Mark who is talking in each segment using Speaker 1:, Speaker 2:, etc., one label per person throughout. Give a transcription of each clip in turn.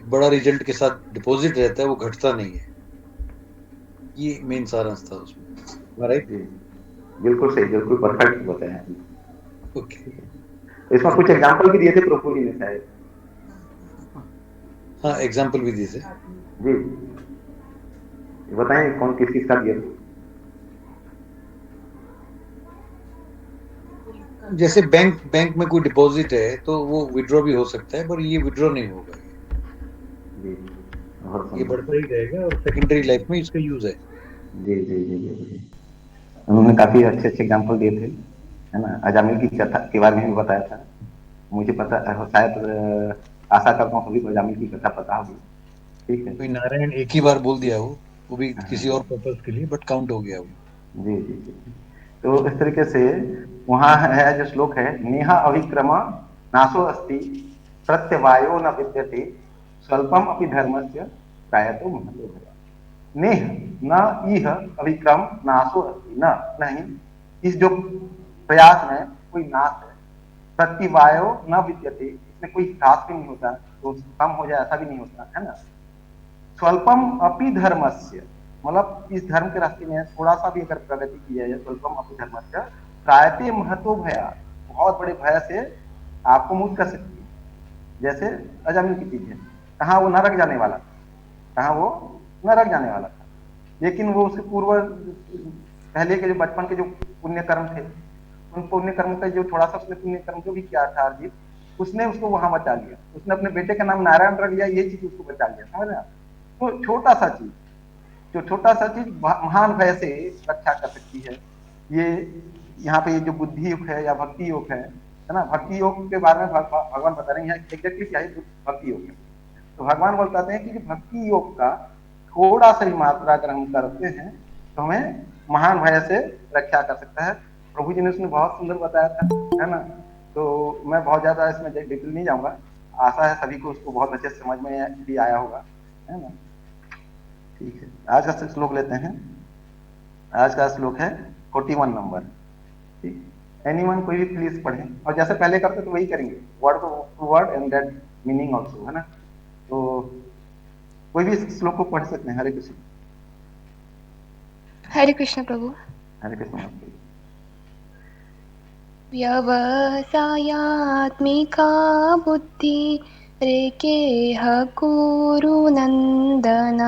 Speaker 1: बड़ा रिजल्ट के साथ डिपॉजिट रहता है, वो घटता नहीं है। ये मेन सारांश था उसमें, राइट?
Speaker 2: जी, बिल्कुल सही, बिल्कुल परफेक्ट बताया आपने।
Speaker 1: ओके।
Speaker 2: इसमें कुछ एग्जांपल भी दिए थे प्रभु जी ने शायद।
Speaker 1: हाँ, एग्जाम्पल भी दिए थे।
Speaker 2: जी, बताएं कौन किस किस का दिया था।
Speaker 1: जैसे बैंक बैंक में कोई डिपॉजिट है तो वो विड्रॉ भी हो सकता है, पर ये विड्रॉ नहीं होगा।
Speaker 2: जी, बहुत
Speaker 1: ये
Speaker 2: सुंदर।
Speaker 1: बढ़ता ही रहेगा और सेकेंडरी लाइफ में इसका यूज है।
Speaker 2: जी जी जी जी जी। उन्होंने काफी अच्छे अच्छे एग्जाम्पल दिए थे, है ना। अजामिल की कथा के बारे में भी बताया था। मुझे पता शायद आशा करता हूँ सभी को अजामिल की कथा पता होगी। ठीक है।
Speaker 1: कोई नारायण एक ही बार बोल दिया हो, वो भी किसी और
Speaker 2: हाँ।
Speaker 1: पर्पज के लिए, बट काउंट हो गया वो।
Speaker 2: जी जी जी। तो इस तरीके से वहां है जो श्लोक है, नेहा अविक्रम नाशो अस्ति प्रत्यवायो न विद्यते स्वल्पम अपि धर्मस्य त्रायतो महतो भया। नेह न इह अविक्रम नाशो अस्ति, न नहीं इस जो प्रयास में कोई नाश है। प्रतिवायो न विद्यते, इसमें कोई ह्रास भी नहीं होता, तो कम हो जाए ऐसा भी नहीं होता, है ना। स्वल्पम अपि धर्मस्य, मतलब इस धर्म के रास्ते में थोड़ा सा भी अगर प्रगति की जाए, स्वल्पम अपि धर्मस्य त्रायते महतो भया, बहुत बड़े भय से आपको मुक्त कर सकती है। जैसे अजामिल की चीज है, कहाँ वो नरक जाने वाला था, कहाँ वो नरक जाने वाला था, लेकिन वो उसके पूर्व पहले के जो बचपन के जो पुण्य कर्म थे, उन पुण्य कर्म का जो थोड़ा सा उसने पुण्य कर्म जो भी किया था अर्जित, उसने उसको वहां बचा लिया। उसने अपने बेटे का नाम नारायण रख लिया, ये चीज उसको बचा लिया, समझ रहे हैं आप? तो छोटा सा चीज, जो छोटा सा चीज महान भय से रक्षा कर सकती है। ये यहाँ पे ये जो बुद्धि योग है या भक्ति योग है ना। भक्ति योग के बारे में भगवान बता रहे हैं एग्जैक्टली क्या है भक्ति योग है। तो भगवान बताते हैं कि जो भक्ति योग का थोड़ा सा ही मात्रा अगर हम करते हैं तो हमें महान भय से रक्षा कर सकता है। प्रभु जी ने उसने बहुत सुंदर बताया था, है ना। तो मैं बहुत ज्यादा इसमें डिटेल नहीं जाऊंगा। आशा है सभी को उसको बहुत अच्छे से समझ में भी आया होगा, है ना। ठीक है, आज का श्लोक लेते हैं। आज का श्लोक है 41 नंबर। ठीक, एनीवन कोई भी प्लीज पढ़े, और जैसे पहले करते तो वही करेंगे, word to word and that meaning also, है ना। तो कोई भी इस श्लोक को पढ़ सकते हैं। हरे कृष्ण।
Speaker 3: हरे कृष्ण प्रभु।
Speaker 2: हरे कृष्ण माता।
Speaker 3: व्यवसायात्मिका बुद्धि रेकेह कुरु नन्दन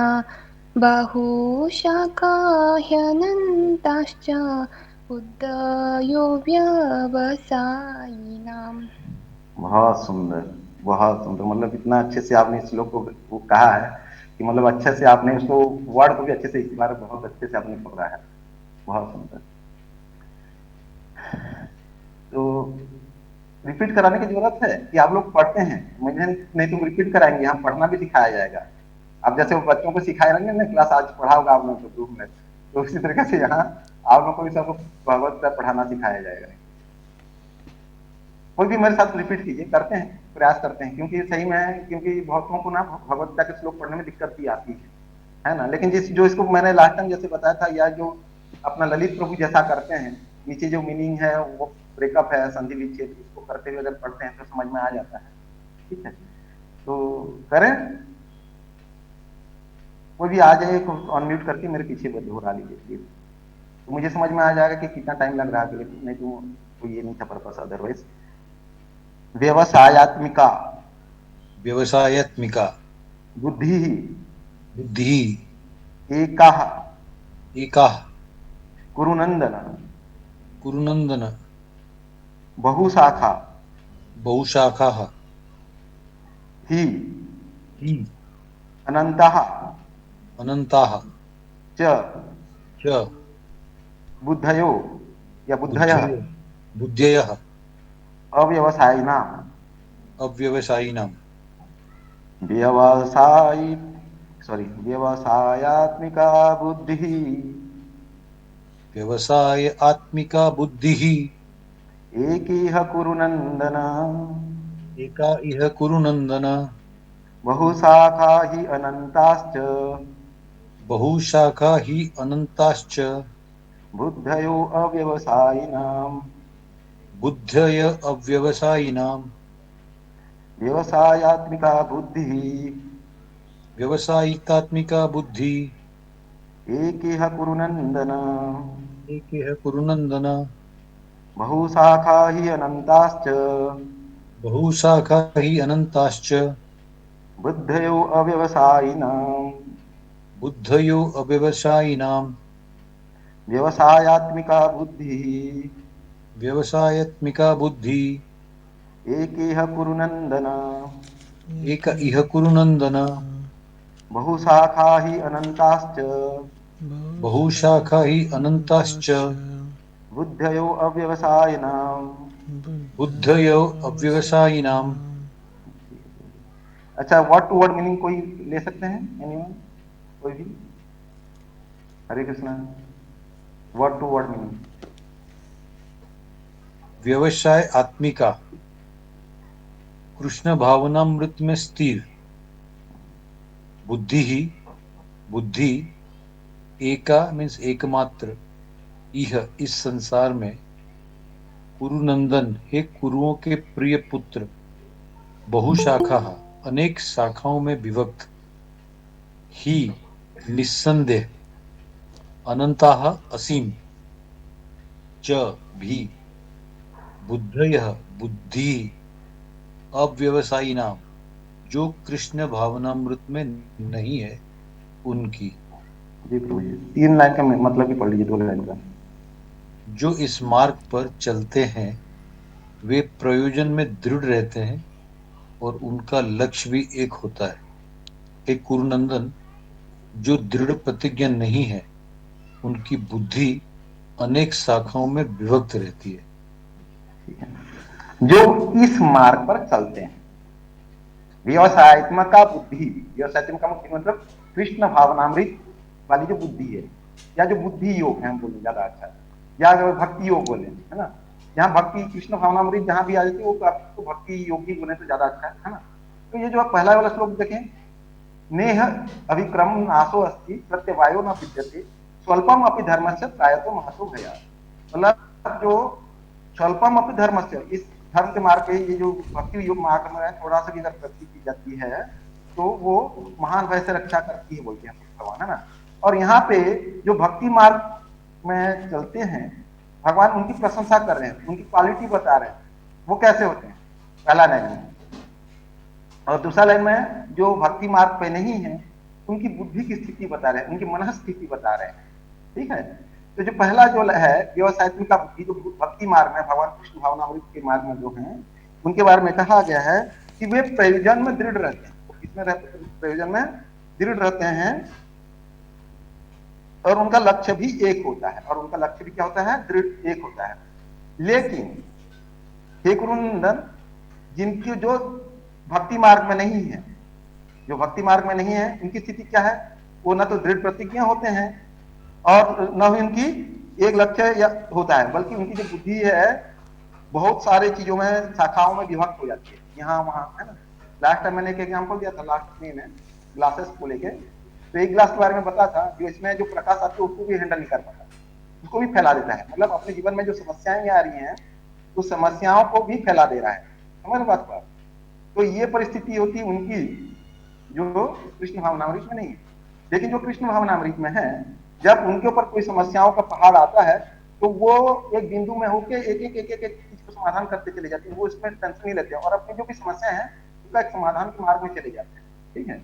Speaker 3: बहुशाखा ह्यनन्ताश्च बुद्धयो व्यवसायिनाम्।
Speaker 2: बहुत सुंदर, बहुत सुंदर, मतलब इतना अच्छे से आपने इस श्लोक को कहा है कि मतलब अच्छे से आपने उसको वर्ड को भी अच्छे से इस बार बहुत अच्छे से आपने पकड़ा है। बहुत सुंदर। तो रिपीट कराने की जरूरत है कि आप लोग पढ़ते हैं, मुझे नहीं तुम रिपीट कराएंगे, यहाँ पढ़ना भी सिखाया जाएगा। अब जैसे वो बच्चों को सिखाए रहेंगे ना, क्लास आज पढ़ा होगा आप लोगों को ग्रुप में, तो उसी तरीके से यहाँ आप लोगों को भी सबको भगवत गीता पढ़ाना सिखाया जाएगा। कोई भी मेरे साथ रिपीट कीजिए, करते हैं, प्रयास करते हैं, क्योंकि सही में क्योंकि बहुतों को ना भगवत गीता के श्लोक पढ़ने में दिक्कत भी आती है ना। लेकिन जिस जो इसको मैंने लास्ट टाइम जैसे बताया था, या जो अपना ललित प्रभु जैसा करते हैं, नीचे जो मीनिंग है वो ब्रेकअप है संधि विच्छेद, उसको करते हुए अगर पढ़ते हैं तो समझ में आ जाता है। ठीक है, तो करें। कोई भी आ जाए तो अनम्यूट करके मेरे पीछे दोहरा लीजिए प्लीज, तो मुझे समझ में आ जाएगा कि कितना टाइम लग रहा है, नहीं तो कोई ये नहीं था पर्पस अदरवाइज। व्यवसायत्मिका
Speaker 1: व्यवसायत्मिका
Speaker 2: बुद्धि
Speaker 1: बुद्धि
Speaker 2: एका
Speaker 1: एका
Speaker 2: कुरुनंदन
Speaker 1: कुरुनंदन
Speaker 2: बहुशाखा
Speaker 1: बहुशाखा
Speaker 2: ही
Speaker 1: ही
Speaker 2: अनंता
Speaker 1: अनंता
Speaker 2: च
Speaker 1: च
Speaker 2: बुद्धयो या बुद्धय
Speaker 1: बुद्धयो बुद्धय
Speaker 2: अव्यवसायिना
Speaker 1: अव्यवसायिनाम
Speaker 2: व्यवसायी सॉरी व्यवसायत्मिका बुद्धि
Speaker 1: व्यवसाय आत्मिका बुद्धि
Speaker 2: एकीह कुरुनंदन
Speaker 1: एका इह कुरुनंदन
Speaker 2: बहुशाखा ही अनंताश्च
Speaker 1: बहुशाखा ही अनंताश्च
Speaker 2: बुद्धयो अव्यवसायिनाम्।
Speaker 1: बुद्धय अव्यवसायिनाम
Speaker 2: व्यवसायत्मिका बुद्धि
Speaker 1: व्यवसायिकात्मिका बुद्धि
Speaker 2: एकेह कुरु नन्दन।
Speaker 1: एकेह कुरु नन्दन।
Speaker 2: बहुशाखा हि अनन्ताश्च
Speaker 1: बहुशाखा हि अनन्ताश्च
Speaker 2: बुद्धयो अव्यवसायिनाम्।
Speaker 1: बुद्धयो अव्यवसायिनाम्।
Speaker 2: व्यवसायात्मिका बुद्धिः
Speaker 1: व्यवसायत्मिका बुद्धि
Speaker 2: एकेह कुरु नन्दन।
Speaker 1: एक इह कुरु नन्दन।
Speaker 2: बहुशाखा हि अनन्ताश्च
Speaker 1: बहुशाखा हि अनन्ताश्च
Speaker 2: बुद्धयो अव्यवसायिनाम्।
Speaker 1: बुद्धयो अव्यवसायिनाम्।
Speaker 2: अच्छा, वर्ड टू वर्ड मीनिंग कोई ले सकते हैं? एनीवन, कोई भी? Hare Krishna. Word to word meaning.
Speaker 1: व्यवसाय आत्मिका, कृष्ण भावनामृत में स्थिर। बुद्धि ही, बुद्धि एका मीन्स एकमात्र, यह इस संसार में, कुरुनंदन हे कुरुओं के प्रिय पुत्र, बहुशाखा अनेक शाखाओं में विभक्त, ही निस्संदेह, अनंताः असीम, च भी, बुद्धयः बुद्धि, अव्यवसायी नाम जो कृष्ण भावनामृत में नहीं है उनकी।
Speaker 2: जी प्रभु जी, 3 लाइन का मतलब ही पढ़ लीजिए, 2 लाइन का।
Speaker 1: जो इस मार्ग पर चलते हैं वे प्रयोजन में दृढ़ रहते हैं और उनका लक्ष्य भी एक होता है। हे कुरुनंदन, जो दृढ़ प्रतिज्ञा नहीं है उनकी बुद्धि अनेक शाखाओं में विभक्त रहती है।
Speaker 2: जो इस मार्ग पर चलते हैं, व्यवसायत्मक बुद्धि, व्यवसायत्मक का मतलब कृष्ण भावनामृत वाली जो बुद्धि है, या जो बुद्धि योग है हम बोले ज्यादा अच्छा है, या जो भक्ति योग बोले, है ना। यहाँ भक्ति कृष्ण भावनामृत जहां भी आ जाती है वो आपको भक्ति योग भी बोले तो ज्यादा अच्छा है ना। तो ये जो आप पहला वाला श्लोक देखें, नेह अभिक्रम नाशो अस्ति प्रत्यवायो न विद्यते स्वल्पम अपि धर्मस्य प्रायतो महतो भया। मतलब जो स्वल्पम अपि धर्मस्य, इस धर्म के मार्ग पे, ये जो भक्ति योग मार्ग में थोड़ा सा भी अगर प्रगति की जाती है तो वो महान भय से रक्षा करती है बोलते हैं भगवान, है ना। और यहाँ पे जो भक्ति मार्ग में चलते हैं भगवान उनकी प्रशंसा कर रहे हैं, उनकी क्वालिटी बता रहे हैं, वो कैसे होते हैं, पहला लाइन में। और दूसरा लाइन में जो भक्ति मार्ग पे नहीं है उनकी बुद्धि की स्थिति बता रहे हैं, उनकी मन स्थिति बता रहे हैं, ठीक है। तो जो पहला जो है व्यवसायत्मिका बुद्धि, जो भक्ति मार्ग में भगवान कृष्ण भावनामृत के मार्ग में जो है उनके बारे में कहा गया है कि वे प्रयोजन में दृढ़ रहते हैं। किसमें रहते हैं? प्रयोजन में दृढ़ रहते हैं और उनका लक्ष्य भी एक होता है, और उनका लक्ष्य भी क्या होता है? दृढ़ एक होता है। लेकिन हे कुरुनंदन, जिनकी जो भक्ति मार्ग में नहीं है, जो भक्ति मार्ग में नहीं है उनकी स्थिति क्या है? वो ना तो दृढ़ प्रतिज्ञा होते हैं और न ही उनकी एक लक्ष्य होता है, बल्कि उनकी जो बुद्धि है बहुत सारे चीजों में, शाखाओं में विभक्त हो जाती है, यहाँ वहां, है ना। लास्ट टाइम मैंने एक एग्जांपल दिया था लास्ट में ग्लासेस को लेके, तो एक ग्लास के बारे में बता था जो इसमें जो प्रकाश आती है उसको भी हैंडल नहीं कर पाता, उसको भी फैला देता है। मतलब अपने जीवन में जो समस्याएं आ रही हैं उस समस्याओं को भी फैला दे रहा है, समझ बात को। तो ये परिस्थिति होती है उनकी जो कृष्ण भावनामृत में नहीं है। लेकिन जो कृष्ण भावनामृत में है, जब उनके ऊपर कोई समस्याओं का पहाड़ आता है तो वो एक बिंदु में होकर एक एक एक एक एक चीज को समाधान करते चले जाते हैं, वो इसमें टेंशन नहीं लेते हैं और अपनी जो भी समस्या है उसका एक समाधान के मार्ग में चले जाते हैं, ठीक है।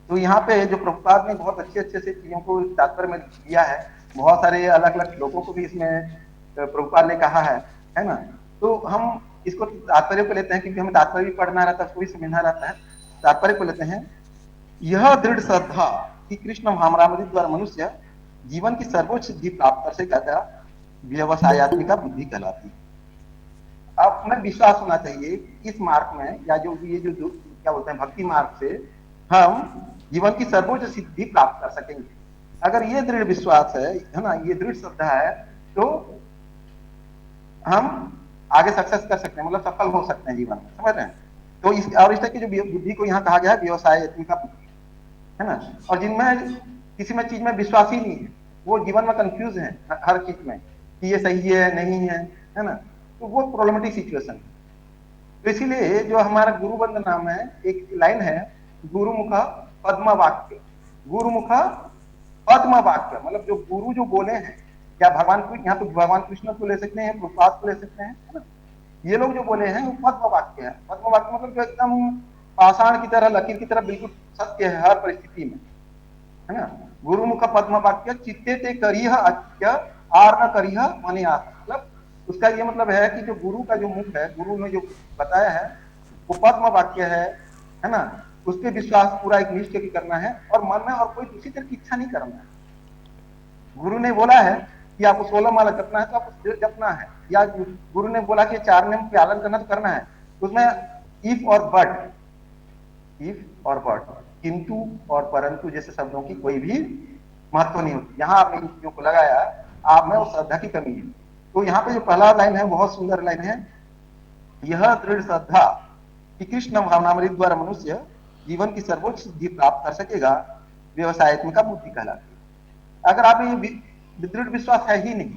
Speaker 2: तो यहाँ पे जो प्रभुपाद ने बहुत अच्छे अच्छे से चीजों को तात्पर्य में दिया है, बहुत सारे अलग अलग श्लोकों को भी इसमें प्रभुपाद ने कहा है ना। तो हम इसको तात्पर्य को लेते हैं क्योंकि हमें तात्पर्य भी पढ़ना रहता है, उसको भी समझना रहता है। तात्पर्य को लेते हैं, यह दृढ़ श्रद्धा कि कृष्ण भावनामृत द्वारा मनुष्य जीवन की सर्वोच्च सिद्धि प्राप्त कर सकेगा व्यवसायत्मिका बुद्धि कहलाती है। अब हमें विश्वास होना चाहिए इस मार्ग में, या जो ये जो क्या बोलते हैं भक्ति मार्ग से हम जीवन की सर्वोच्च सिद्धि प्राप्त कर सकेंगे। अगर ये दृढ़ विश्वास है ना, ये दृढ़ श्रद्धा है, तो हम आगे सक्सेस कर सकते हैं, मतलब सफल हो सकते हैं जीवन में, समझ रहे हैं। तो इस तरह की जो बुद्धि को यहाँ कहा गया है व्यवसायत्मिका बुद्धि, है ना। और जिनमें किसी में चीज में विश्वास ही नहीं है, वो जीवन में कंफ्यूज है हर चीज में कि ये सही है नहीं है ना, तो वो प्रॉब्लमेटिक सिचुएशन है। तो इसीलिए जो हमारा गुरु वंदना में एक लाइन है गुरुमुख पद्म वाक्य, गुरुमुख पद्म वाक्य, मतलब जो गुरु जो बोले हैं, क्या भगवान को, यहाँ पे भगवान कृष्ण को ले सकते हैं, प्रभुपाद को ले सकते हैं, है ना। ये लोग जो बोले हैं वो पद्म वाक्य है। पद्म वाक्य मतलब जो एकदम पाषाण की तरह, लकीर की तरह बिल्कुल सत्य है हर परिस्थिति में, है ना। गुरुमुख पद्म वाक्य चित्ते ते करिह अत्य आर न करिह मने आस, मतलब उसका ये मतलब है कि जो गुरु का जो मुख है, गुरु ने जो बताया है वो पद्म वाक्य है ना। उस पर विश्वास पूरा एक निश्चय की करना है और मन में और कोई दूसरी तरह की इच्छा नहीं करना है। गुरु ने बोला है कि आपको 16 माला जपना है तो आपको जपना है, या गुरु ने बोला कि 4 नियम पालन करना तो करना है। उसमें इफ और बट, इफ और बट, किंतु और परंतु जैसे शब्दों की कोई भी महत्व नहीं होती। यहाँ आपने इन चीजों को लगाया, आप में वो श्रद्धा की कमी है। तो यहाँ पे जो पहला लाइन है बहुत सुंदर लाइन है, यह दृढ़ श्रद्धा कि कृष्ण भावनामृत द्वारा मनुष्य जीवन की सर्वोच्च सिद्धि प्राप्त कर सकेगा, व्यवसायत्मिका बुद्धि कहलाती है। अगर आप ये दृढ़ विश्वास है ही नहीं,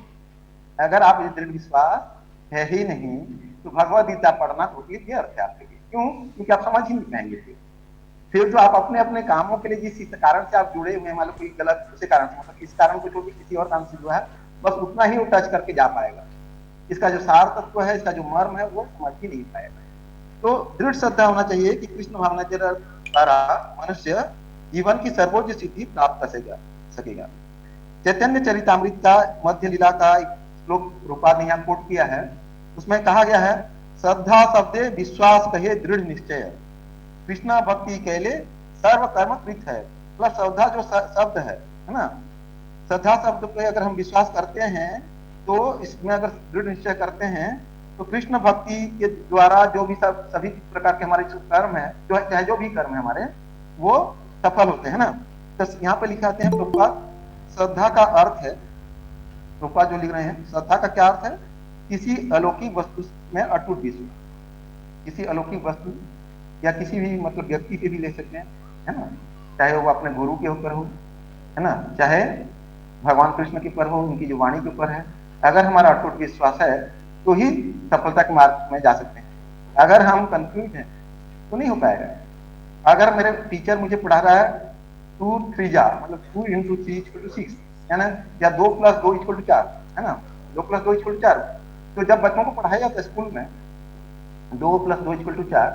Speaker 2: अगर आप ये दृढ़ विश्वास है ही नहीं, तो भगवद गीता पढ़ना टोटली व्यर्थ है आपके लिए। क्यों? क्योंकि आप समझ ही नहीं पाएंगे। फिर जो आप अपने अपने कामों के लिए जिस कारण से आप जुड़े हुए हैं, मान लो कोई गलत उसी कारण से, मतलब इस कारण को छोड़ के किसी और काम से जो है बस उतना ही वो टच करके जा पाएगा। इसका जो सार तत्व है, इसका जो मर्म है, वो समझ ही नहीं पाएगा। तो दृढ़ श्रद्धा होना चाहिए कि कृष्ण भावना के द्वारा मनुष्य जीवन की सर्वोच्च सिद्धि प्राप्त कर सकेगा। चैतन्य चरितामृत का मध्य लीला का एक श्लोक रूपा ने यहाँ कोट किया है, उसमें कहा गया है, श्रद्धा शब्दे विश्वास कहे दृढ़ निश्चय, कृष्णा भक्ति कहले सर्व कर्म कृत है। मतलब श्रद्धा जो शब्द है ना, श्रद्धा शब्द पे अगर हम विश्वास करते हैं तो इसमें अगर दृढ़ निश्चय करते हैं तो कृष्ण भक्ति के द्वारा जो भी सभी प्रकार के हमारे कर्म है, जो भी कर्म है हमारे, वो सफल होते हैं ना। तो यहाँ पे लिखाते हैं प्रभुपाद, श्रद्धा का अर्थ है, प्रभुपाद जो लिख रहे हैं, श्रद्धा का क्या अर्थ है? किसी अलौकिक वस्तु में अटूट विश्वास, किसी अलौकिक वस्तु या किसी भी मतलब व्यक्ति पे भी ले सकते हैं, है ना। चाहे वो अपने गुरु के ऊपर हो, है ना, चाहे भगवान कृष्ण के ऊपर हो, उनकी जो वाणी के ऊपर है। अगर हमारा अटूट विश्वास है तो ही सफलता के मार्ग में जा सकते हैं। अगर हम कंफ्यूज हैं तो नहीं हो पाएगा। अगर मेरे टीचर मुझे पढ़ा रहा है 2 3 जा मतलब 2 × 3 = 6, है ना, या 2 + 2 = 4, है ना, 2 + 2 = 4। तो जब बच्चों को पढ़ाया जाता है स्कूल में 2 + 2 = 4,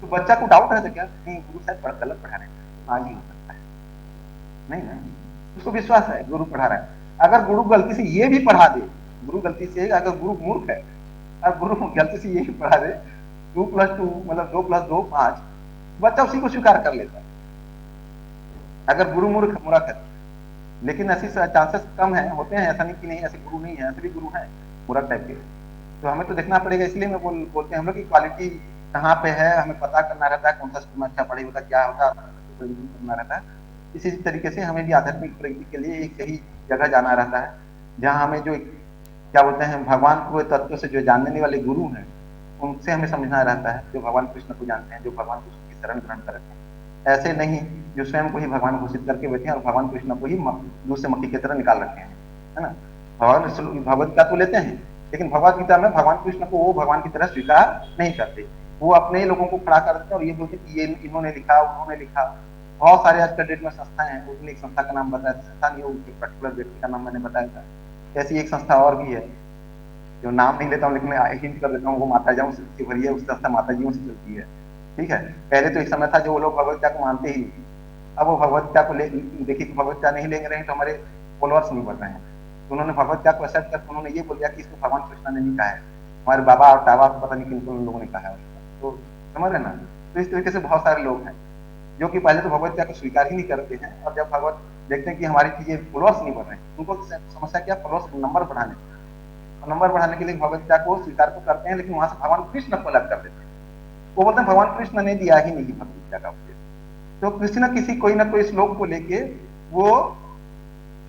Speaker 2: तो बच्चा को डाउट रहता क्या, नहीं गुरु साहब गलत पढ़ा रहे हैं, आगे हो सकता है, नहीं ना, उसको विश्वास है गुरु पढ़ा रहा है। अगर गुरु गलती से ये भी पढ़ा दे, गुरु गलती से, अगर गुरु मूर्ख है, अगर गुरु गलती से ये भी पढ़ा दे 2 + 2 मतलब 2 + 2 5, बच्चा उसी को स्वीकार कर लेता है। अगर गुरु मूर्ख है, लेकिन ऐसी चांसेस कम है, होते हैं, ऐसा नहीं कि नहीं ऐसे गुरु नहीं है, ऐसे भी गुरु हैं मूर्ख टाइप के। तो हमें तो देखना पड़ेगा, इसलिए मैं बोलते हैं हम लोग की क्वालिटी कहाँ पे है, हमें पता करना रहता है, कौन सा स्कूल में अच्छा पढ़ाई होता, क्या होता करना रहता है। इसी तरीके से हमें भी आध्यात्मिक प्रगति के लिए एक सही जगह जाना रहता है, जहाँ हमें जो क्या बोलते हैं भगवान को तत्व से जो जानने वाले गुरु हैं, उनसे हमें समझना रहता है, जो भगवान कृष्ण को जानते हैं, जो भगवान कृष्ण की शरण ग्रहण करते हैं। ऐसे नहीं जो स्वयं को ही भगवान घोषित करके बैठे हैं और भगवान कृष्ण को ही दूध से मक्खी की तरह निकाल रखे हैं, है ना। भगवान भगवत गीता तो लेते हैं, लेकिन भगवत गीता में भगवान कृष्ण को वो भगवान की तरह स्वीकार नहीं करते। वो अपने लोगों को खड़ा करते हैं और ये बोलते कि ये इन्होंने लिखा, उन्होंने लिखा। बहुत सारे आज के डेट में संस्थाएं हैं, उसने एक संस्था का नाम बताया, संस्था नहीं, एक पर्टिकुलर व्यक्ति का नाम मैंने बताया था। ऐसी एक संस्था और भी है जो नाम नहीं लेता हूँ, लेकिन हिंट कर देता हूँ, वो माता जाऊँ से भरी है, उस संस्था माता जियों से चलती है, ठीक है। पहले तो एक समय था जो वो लोग भगवत गीता को मानते ही नहीं, अब वो भगवत गीता को देखिए, भगवत गीता नहीं लेंगे रहे तो हमारे फॉलोअर्स नहीं बढ़ रहे हैं। तो उन्होंने भगवत गीता को एक्सेप्ट करके उन्होंने ये बोल दिया कि इसको भगवान कृष्ण ने नहीं कहा है, हमारे बाबा और टाबा को पता नहीं किन उन लोगों ने कहा है। तो समझ रहे ना। तो इस तरीके से बहुत सारे लोग हैं जो कि पहले तो भगवत गीता को स्वीकार ही नहीं करते हैं, और जब भगवत देखते हैं कि हमारी चीजें फॉलोअर्स नहीं बढ़ रहे हैं, उनको समस्या क्या, फॉलोअर्स नंबर बढ़ाने, और नंबर बढ़ाने के लिए भगवत गीता को स्वीकार तो करते हैं, लेकिन वहां से भगवान कृष्ण को अलग कर देते हैं। वो बोलते हैं भगवान कृष्ण ने दिया ही नहीं भगवत गीता का उपदेश। तो कृष्ण किसी कोई ना कोई श्लोक को लेके वो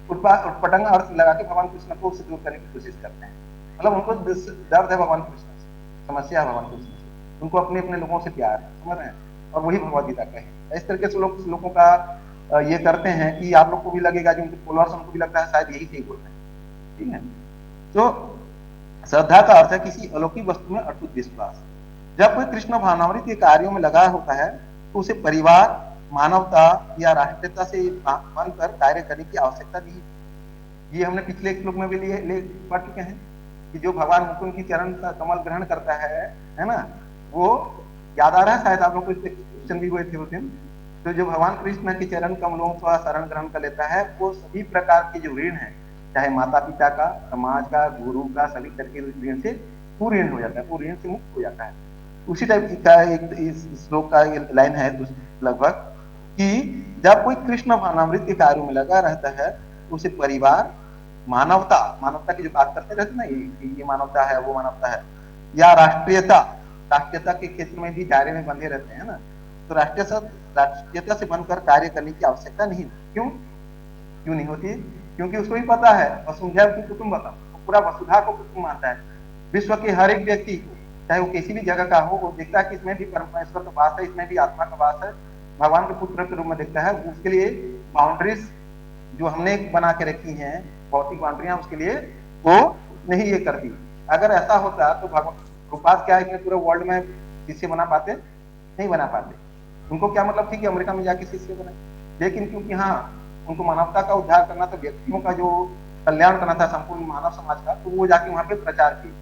Speaker 2: उटपटांग अर्थ लगा के भगवान कृष्ण को उससे दूर करने की कोशिश करते हैं। मतलब उनको दर्द है भगवान कृष्ण से, समस्या है भगवान कृष्ण से, उनको अपने अपने लोगों से प्यार है, समझ रहे हैं, और वही भगवत गीता का है। इस तरीके से लोग लोगों का ये करते हैं कि आप लोग को भी लगेगा, जो उनके फॉलोअर्स उनको भी लगता है शायद यही सही बोल रहे हैं, ठीक है। तो श्रद्धा का अर्थ है किसी अलौकिक वस्तु में अटूट विश्वास। जब कोई कृष्ण भावनामृत के कार्यों में लगा होता है तो उसे परिवार, मानवता या राष्ट्रीयता से बनकर कार्य करने की आवश्यकता नहीं। ये हमने पिछले श्लोक में भी पढ़ चुके हैं कि जो भगवान मुकुंद की चरण का कमल ग्रहण करता है ना, वो याद आ रहा है शायद आप लोग को, क्वेश्चन भी हुए थे उस दिन। तो जो भगवान कृष्ण के चरण कमलों का शरण ग्रहण कर लेता है, वो सभी प्रकार के जो ऋण है, चाहे माता पिता का, समाज का, गुरु का, सभी तरह के ऋण से वो ऋण हो जाता है, वो ऋण से मुक्त हो जाता है। उसी टाइप का एक इस श्लोक का लाइन है लगभग कि जब कोई कृष्ण भावनामृत के कार्यों में लगा रहता है तो उसे परिवार, मानवता, मानवता की जो बात करते रहते ना, ये मानवता है, वो मानवता है, या राष्ट्रीयता, राष्ट्रीयता के क्षेत्र में भी दायरे में बंधे रहते हैं ना, तो राष्ट्रीयता से बनकर कार्य करने की आवश्यकता नहीं। क्यों क्यों नहीं होती? क्योंकि उसको भी पता है वसुंधैव कुटुंबकम, पूरा वसुधा को कुटुंब मानता है। विश्व के हर एक व्यक्ति को, चाहे वो किसी भी जगह का हो, वो देखता है कि इसमें भी परमेश्वर का वास है, इसमें भी आत्मा का वास है, भगवान के पुत्र के रूप में देखता है। उसके लिए बाउंड्रीज जो हमने बना के रखी हैं, भौतिक बाउंड्रियां, उसके लिए वो नहीं ये करती। अगर ऐसा होता तो भगवान रूपास क्या है, पूरे वर्ल्ड में शिष्य बना पाते? नहीं बना पाते। उनको क्या मतलब थी कि अमेरिका में जाके शिष्य बने, लेकिन क्योंकि हाँ उनको मानवता का उद्धार करना था, व्यक्तियों का जो कल्याण करना था संपूर्ण मानव समाज का, तो वो जाके वहां पे प्रचार किए।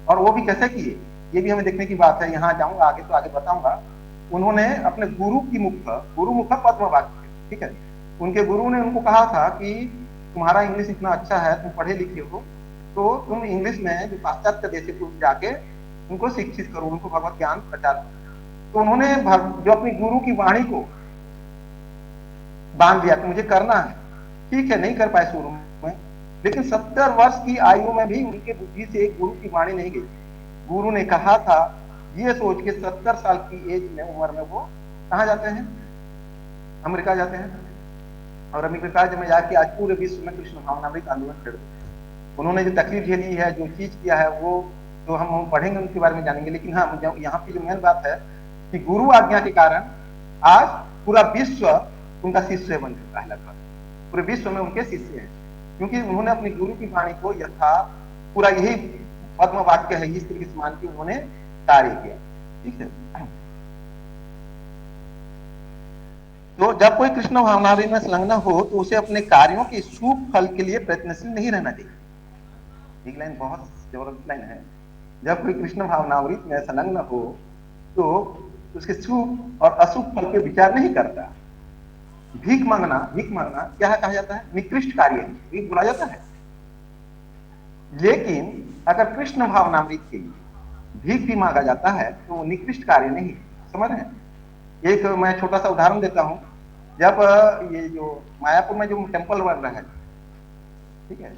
Speaker 2: और वो भी कैसे किए, ये भी हमें देखने की बात है। यहाँ जाऊंगा आगे तो आगे बताऊंगा। उन्होंने अपने गुरु की गुरुमुख पद्म वाक्य, ठीक है, उनके गुरु ने उनको कहा था कि तुम्हारा इंग्लिश इतना अच्छा है, तुम पढ़े लिखे हो, तो तुम इंग्लिश में जो पाश्चात्य देश को जाके उनको शिक्षित करो, उनको भगवत ज्ञान प्रचार करो। तो उन्होंने जो अपनी गुरु की वाणी को बांध दिया कि मुझे करना है। ठीक है, नहीं कर पाए शुरू में, लेकिन 70 वर्ष की आयु में भी उनके बुद्धि से एक गुरु की वाणी नहीं गई। गुरु ने कहा था, ये सोच के 70 साल की एज में, उम्र में वो कहाँ जाते हैं? अमेरिका जाते हैं। और अमेरिका में जाके आज पूरे विश्व में कृष्ण भावनामृत आंदोलन छेड़ दिया। उन्होंने जो तकलीफ झेली है, जो चीज किया है, वो तो हम पढ़ेंगे, उनके बारे में जानेंगे। लेकिन हाँ, यहाँ की जो मेन बात है कि गुरु आज्ञा के कारण आज पूरा विश्व उनका शिष्य बन चुका है। लगभग पूरे विश्व में उनके शिष्य हैं, क्योंकि उन्होंने अपनी गुरु की वाणी को यथा पूरा, यही पद्म वाक्य है, इस तरीके से मान के उन्होंने कार्य किया। ठीक है, तो जब कोई कृष्ण भावनामृत में संलग्न हो तो उसे अपने कार्यों के शुभ फल के लिए प्रयत्नशील नहीं रहना चाहिए। एक लाइन बहुत जबरदस्त लाइन है, जब कोई कृष्ण भावनामृत में संलग्न हो तो उसके शुभ और अशुभ फल के विचार नहीं करता। भीख मांगना क्या है, कहा जाता है निकृष्ट कार्य है, भीख बोला जाता है। लेकिन अगर कृष्ण भावनामृत के लिए भीख भी मांगा जाता है तो वो निकृष्ट कार्य नहीं। समझ रहे हैं? एक मैं छोटा सा उदाहरण देता हूं। जब ये जो मायापुर में जो टेम्पल बन रहा है, ठीक है,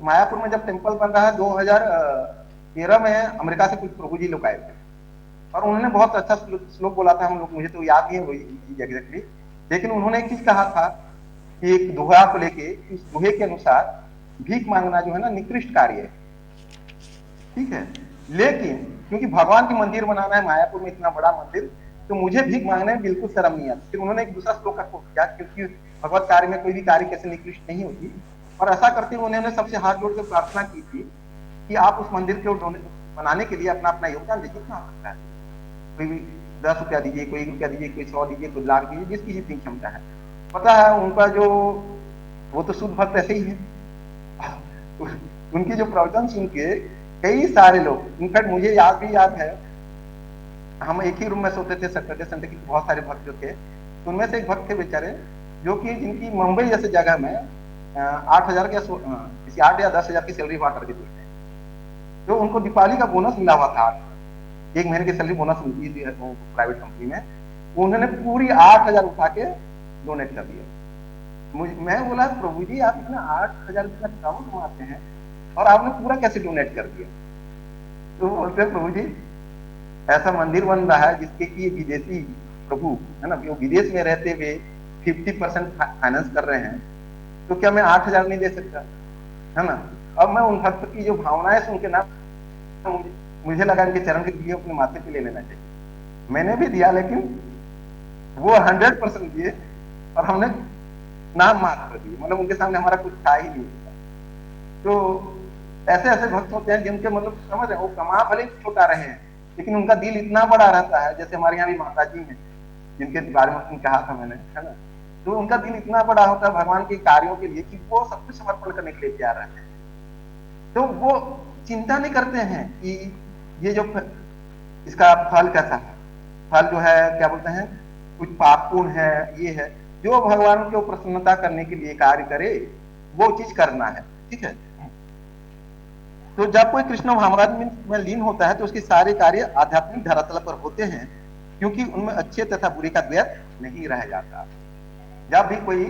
Speaker 2: मायापुर में जब टेम्पल बन रहा है 2013 में, अमेरिका से कुछ प्रभु जी लोग आए थे और उन्होंने बहुत अच्छा श्लोक बोला था। हम लोग, मुझे तो याद नहीं है वही एग्जैक्टली, लेकिन उन्होंने एक चीज कहा था कि एक दोहा को लेके, इस दोहे के अनुसार भीख मांगना जो है ना निकृष्ट कार्य है। ठीक है, लेकिन क्योंकि भगवान की मंदिर बनाना है मायापुर में, इतना बड़ा मंदिर, तो मुझे भीख मांगने में बिल्कुल शर्म नहीं आती। फिर उन्होंने एक दूसरा श्लोक का कोट किया, क्योंकि भगवत कार्य में कोई भी कार्य कैसे निकृष्ट नहीं होती। और ऐसा करते हुए उन्होंने सबसे हाथ जोड़ कर प्रार्थना की थी कि आप उस मंदिर को बनाने के लिए अपना अपना योगदान दीजिए। कितना हो सकता है, कोई भी 10 रुपया दीजिए, कोई 1 रुपया दीजिए, कोई 100 दीजिए, कोई लाख दीजिए, जिसकी जितनी क्षमता है। पता है उनका जो, वो तो शुद्ध भक्त ऐसे ही है। उनकी जो प्रवचन सुन के कई सारे लोग, इनफैक्ट मुझे याद है, हम एक ही रूम में सोते थे सैटरडे संडे की, बहुत सारे भक्त जो थे, तो उनमें से एक भक्त थे बेचारे, जो कि जिनकी मुंबई जैसे जगह में 8,000 के किसी 8 या 10,000 की सैलरी हुआ करती थी। तो उनको दीपावली का बोनस मिला हुआ था, 1 महीने की सैलरी बोनस मिलती थी प्राइवेट कंपनी में। उन्होंने पूरी 8,000 उठा के डोनेट कर दिया। मैं बोला, प्रभु जी आप इतना 8,000 इतना कम कमाते हैं और आपने पूरा कैसे डोनेट कर दिया? तो बोलते हैं, प्रभु जी ऐसा मंदिर बन रहा है जिसके कि विदेशी प्रभु है ना, वो विदेश में रहते हुए 50% फाइनेंस कर रहे हैं, तो क्या मैं 8,000 नहीं दे सकता? है ना। अब मैं उन भक्त की जो भावनाएं सुन के ना, मुझे लगा इनके चरण के दिए अपने माथे पे ले लेना चाहिए। मैंने भी दिया, लेकिन वो 100% दिए और हमने नाम मात्र दिए, मतलब उनके सामने हमारा कुछ था ही नहीं। तो ऐसे ऐसे भक्त होते हैं जिनके मतलब समझ रहे, वो कमा भले छोटा रहे हैं, लेकिन उनका दिल इतना बड़ा रहता है। जैसे हमारे यहाँ भी माता जी हैं, जिनके बारे में कहा था मैंने, है ना, तो उनका दिल इतना बड़ा होता है भगवान के कार्यों के लिए कि वो सब कुछ समर्पण करने के लिए तैयार रहते हैं। तो वो चिंता नहीं करते हैं कि ये जो इसका फल कैसा है, फल जो है क्या बोलते हैं, कुछ पापपूर्ण है, ये है। जो भगवान को प्रसन्नता करने के लिए कार्य करे वो चीज करना है, ठीक है। तो जब कोई कृष्ण भावनामृत में लीन होता है तो उसके सारे कार्य आध्यात्मिक धरातल पर होते हैं, क्योंकि उनमें अच्छे तथा बुरे का द्वैत नहीं रह जाता। जब भी कोई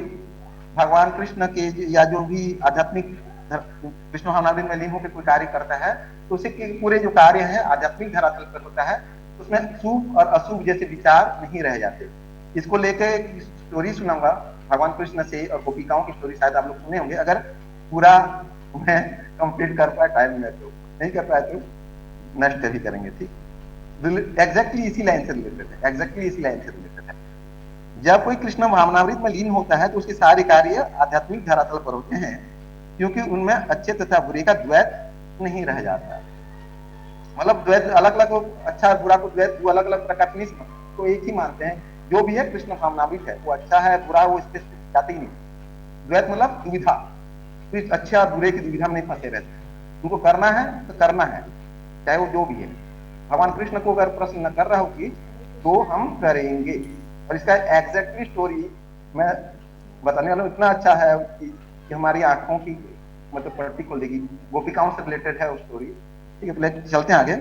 Speaker 2: भगवान कृष्ण के या जो भी आध्यात्मिक कृष्ण भावनामृत में लीन होकर कोई कार्य करता है तो उसके पूरे जो कार्य है आध्यात्मिक धरातल पर होता है, उसमें शुभ और अशुभ जैसे विचार नहीं रह जाते। इसको लेकर एक स्टोरी सुनाऊंगा भगवान कृष्ण से और गोपिकाओं की स्टोरी, शायद आप लोग सुने होंगे। अगर पूरा मैं कंप्लीट कर पाया टाइम में, तो नहीं कर पाया तो नेक्स्ट ही करेंगे, ठीक। एग्जैक्टली इसी लाइन से रिलेटेड है, एग्जैक्टली इसी लाइन से रिलेटेड है। जब कोई कृष्ण भावनामृत में लीन होता है तो उसके सारे कार्य आध्यात्मिक धरातल पर होते हैं, क्योंकि उनमें अच्छे तथा बुरे का द्वैत नहीं रह जाता। मतलब द्वैत अलग अलग, अच्छा बुरा को द्वैत वो अलग अलग प्रकार नहीं तो एक ही मानते हैं। जो भी है कृष्ण भावनामृत है, वो अच्छा है बुरा वो इसके जाते ही नहीं। द्वैत मतलब दुविधा, तो अच्छे और बुरे की दुविधा में नहीं फंसे रहते। उनको करना है तो करना है, चाहे वो जो भी है। भगवान कृष्ण को अगर प्रश्न कर रहा हो कि तो हम करेंगे। और इसका एग्जैक्टली स्टोरी मैं बताने वाला हूँ, इतना अच्छा है कि हमारी आंखों की मतलब पट्टी खोल देगी। गोपिकाओं से रिलेटेड है वो स्टोरी, ठीक है। पहले चलते हैं आगे।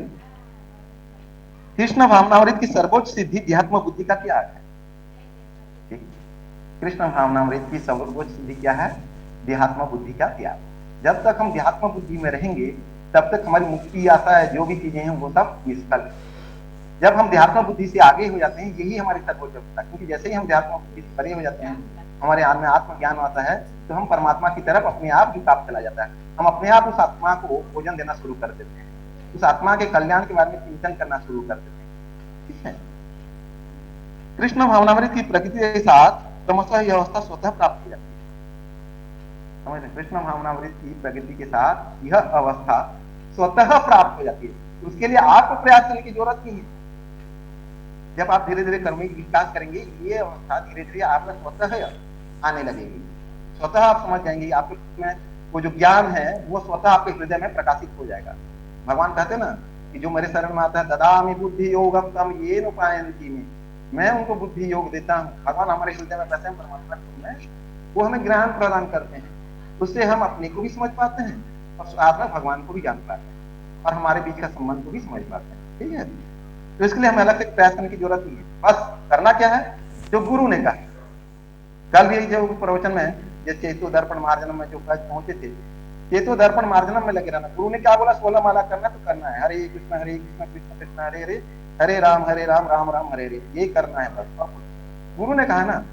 Speaker 2: कृष्ण भावनामृत की सर्वोच्च सिद्धि ध्यात्म बुद्धि का त्याग है, ठीक। कृष्ण भावनामृत की सर्वोच्च सिद्धि क्या है? ध्यात्म बुद्धि का त्याग। जब तक हम ध्यात्म बुद्धि में रहेंगे तब तक हमारी मुक्ति आशा है, जो भी चीजें हैं वो सब निष्फल है। जब हम ध्यात्म बुद्धि से आगे हो जाते हैं, यही हमारी सर्वोच्च अवस्था, क्योंकि जैसे ही हम ध्यात्म बुद्धि से परे हो जाते हैं, हमारे में आत्मज्ञान आता है, तो हम परमात्मा की तरफ अपने आप झुकाव चला जाता है। हम अपने आप उस आत्मा को भोजन देना शुरू कर देते हैं, उस आत्मा के कल्याण के बारे में चिंतन करना शुरू कर देते हैं, ठीक है। कृष्ण भावनामृत की प्रकृति के साथ क्रमशः यह अवस्था स्वतः प्राप्त हो जाती है। समझ रहे? कृष्ण भावनामृत की प्रकृति के साथ यह अवस्था स्वतः प्राप्त हो जाती है। उसके लिए आपको प्रयास करने की जरूरत नहीं है। जब आप धीरे धीरे कर्म विकास करेंगे, ये अवस्था धीरे धीरे आपका स्वतः आने लगेगी। स्वतः आप समझ जाएंगे, आपके में वो जो ज्ञान है वो स्वतः आपके हृदय में प्रकाशित हो जाएगा। भगवान कहते हैं ना कि जो मेरे शरण में आता है, ददामि बुद्धि योगम तम येन उपायन्ति में, मैं उनको बुद्धि योग देता हूँ। भगवान हमारे हृदय में बैठे हैं, परमात्मा में वो हमें ज्ञान प्रदान करते हैं। उससे हम अपने को भी समझ पाते हैं और साथ में भगवान को भी जान पाते हैं और हमारे बीच का संबंध को भी समझ पाते हैं, ठीक है। तो इसके लिए हमें अलग से प्रयास करने की जरूरत नहीं है। बस करना क्या है, जो गुरु ने कहा। कल भी जो प्रवचन में जैसे चेतो दर्पण मार्जनम में जो पहुंचे थे, चेतो दर्पण मार्जनम में लगे रहना। गुरु ने क्या बोला? 16 माला करना तो करना है, हरे कृष्ण कृष्ण कृष्ण हरे हरे, हरे राम राम राम हरे हरे, ये करना है बस। गुरु ने कहा ना,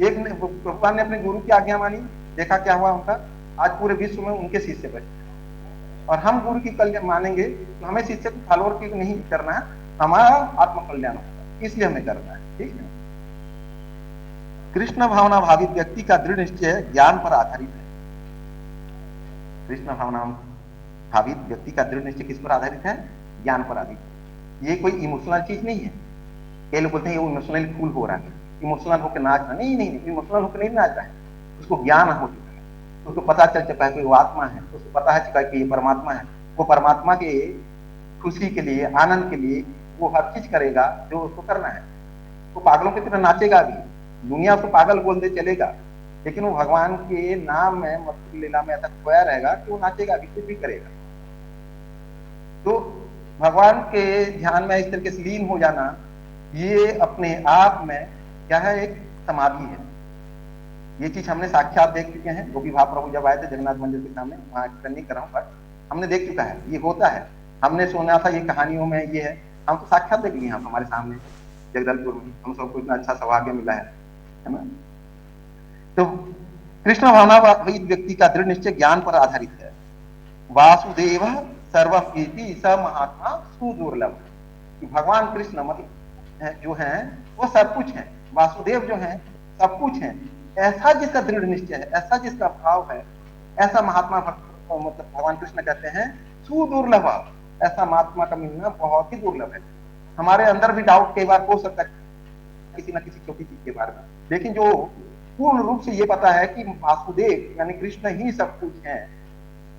Speaker 2: एक भगवान ने अपने गुरु की आज्ञा मानी, देखा क्या हुआ उनका, आज पूरे विश्व में उनके शिष्य बचे। और हम गुरु की कल्याण मानेंगे तो हमें शिष्य को फॉलोअर की नहीं करना है, हमारा आत्म कल्याण होगा, इसलिए हमें करना है, ठीक है। कृष्ण भावना भावित व्यक्ति का दृढ़ निश्चय ज्ञान पर आधारित है। कृष्ण भावना भावित व्यक्ति का दृढ़ निश्चय किस पर आधारित है? ज्ञान पर आधारित है। ये कोई इमोशनल चीज नहीं है। कई लोग बोलते हैं ये इमोशनली फूल हो रहा है, इमोशनल होकर नाच रहा है। नहीं नहीं नहीं, इमोशनल होकर नहीं नाच रहा है, उसको ज्ञान हो चुका है, उसको पता चल चुका है कि वो आत्मा है, उसको पता है चुका है कि ये परमात्मा है। वो परमात्मा के खुशी के लिए, आनंद के लिए वो हर चीज करेगा जो उसको करना है। वो पागलों की तरह नाचेगा भी, दुनिया उसको पागल बोल दे चलेगा, लेकिन वो भगवान के नाम में मधुर लीला में ऐसा खोया रहेगा कि वो नाचेगा भी, कुछ भी करेगा। तो भगवान के ध्यान में इस तरीके से लीन हो जाना, ये अपने आप में क्या है? एक समाधि है। ये चीज हमने साक्षात देख चुके हैं। गोपी भाव प्रभु जब आए थे जगन्नाथ मंदिर के सामने, वहां एक्सप्लेन नहीं कर रहा हूँ, बट हमने देख चुका है, ये होता है। हमने सुना था ये कहानियों में, ये है, हम तो साक्षात देख लिए हम हमारे सामने जगदलपुर में। हम सबको इतना अच्छा सौभाग्य मिला है ना। तो कृष्ण भावना व्यक्ति का दृढ़ निश्चय ज्ञान पर आधारित है। वासुदेव सर्वप्रीति स महात्मा सुदुर्लभ। भगवान कृष्ण मतलब जो है वो सब कुछ है, वासुदेव जो है सब कुछ है। ऐसा जिसका दृढ़ निश्चय है, ऐसा जिसका भाव है, ऐसा महात्मा भक्त मतलब भगवान कृष्ण कहते हैं सुदुर्लभ। ऐसा महात्मा का मिलना बहुत ही दुर्लभ है। हमारे अंदर भी डाउट कई बार हो सकता है किसी न किसी छोटी चीज के बारे में, लेकिन जो पूर्ण रूप से ये पता है कि वासुदेव यानी कृष्ण ही सब कुछ है,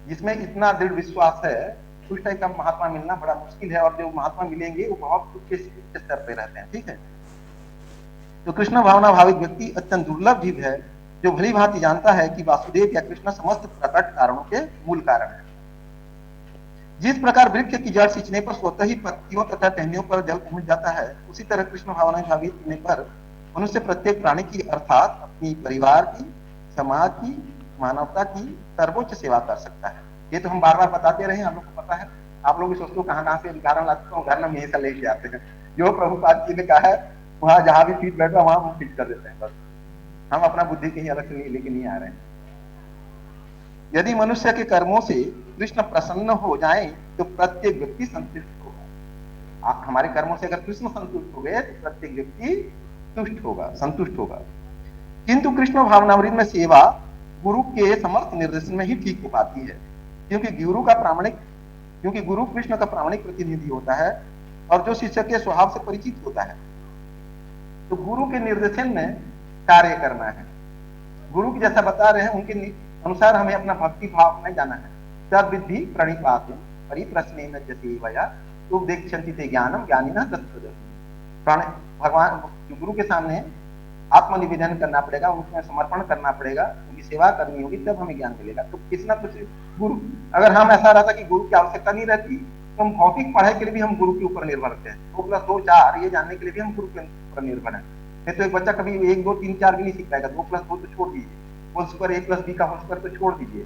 Speaker 2: जिसमें इतना दृढ़ विश्वास है, उस टाइप का महात्मा मिलना बड़ा मुश्किल है। और जो महात्मा मिलेंगे वो बहुत उच्च स्तर पे रहते हैं। ठीक है, तो कृष्ण भावना भावित व्यक्ति अत्यंत दुर्लभ जीव है, जो भली भांति जानता है कि वासुदेव या कृष्ण समस्त प्रकट कारणों के मूल कारण है। जिस प्रकार वृक्ष की जड़ सिंचने पर स्वतः ही पत्तियों तथा टहनियों पर जल पहुंच जाता है, उसी तरह कृष्ण भावना भावित होने पर मनुष्य प्रत्येक प्राणी की अर्थात अपनी परिवार की, समाज की, मानवता की सर्वोच्च सेवा कर सकता है। ये तो हम बार बार बताते रहे, हम लोग को पता है। आप लोग भी सोचते हो कहाँ से उदाहरण लाते हो, घर में हमेशा लेके आते हैं। जो प्रभुपाद जी ने कहा है वहां जहां भी फीट बैठा वहां हम फिट कर देते हैं। बस हम अपना बुद्धि कहीं अलग से लेके नहीं आ रहे हैं। यदि मनुष्य के कर्मों से कृष्ण प्रसन्न हो जाए तो प्रत्येक व्यक्ति संतुष्ट होगा। हमारे कर्मों से अगर कृष्ण संतुष्ट हो गए तो प्रत्येक व्यक्ति तुष्ट होगा, संतुष्ट होगा। किंतु कृष्ण भावनामृत में सेवा गुरु के समस्त निर्देशन में ही ठीक हो पाती है, क्योंकि गुरु कृष्ण का प्रामाणिक प्रतिनिधि होता है और जो शिष्य के स्वभाव से परिचित होता है। तो गुरु के निर्देशन में कार्य करना है। गुरु की जैसा बता रहे हैं उनके अनुसार हमें अपना भक्ति भाव में जाना है। तद विधि प्रणिपात परिप्रश्न जैसे उपदेक्षन्ति ते ज्ञानम ज्ञानिनः तत्त्वदर्शी। भगवान गुरु के सामने आत्मनिवेदन करना पड़ेगा, उसमें समर्पण करना पड़ेगा, उनकी सेवा करनी होगी, तब हमें ज्ञान मिलेगा। तो किसी ना कुछ गुरु, अगर हम ऐसा रहता कि गुरु की आवश्यकता नहीं रहती तो हम भौतिक पढ़ाई के लिए भी हम गुरु के ऊपर निर्भर रहते हैं। 2+2 4 ये जानने के लिए भी हम गुरु के ऊपर निर्भर है। नहीं तो एक बच्चा कभी 1 2 3 4 भी नहीं सीख पाएगा। 2+2 तो छोड़ दीजिए, होल स्क्वायर A+B का होल स्क्वायर तो छोड़ दीजिए,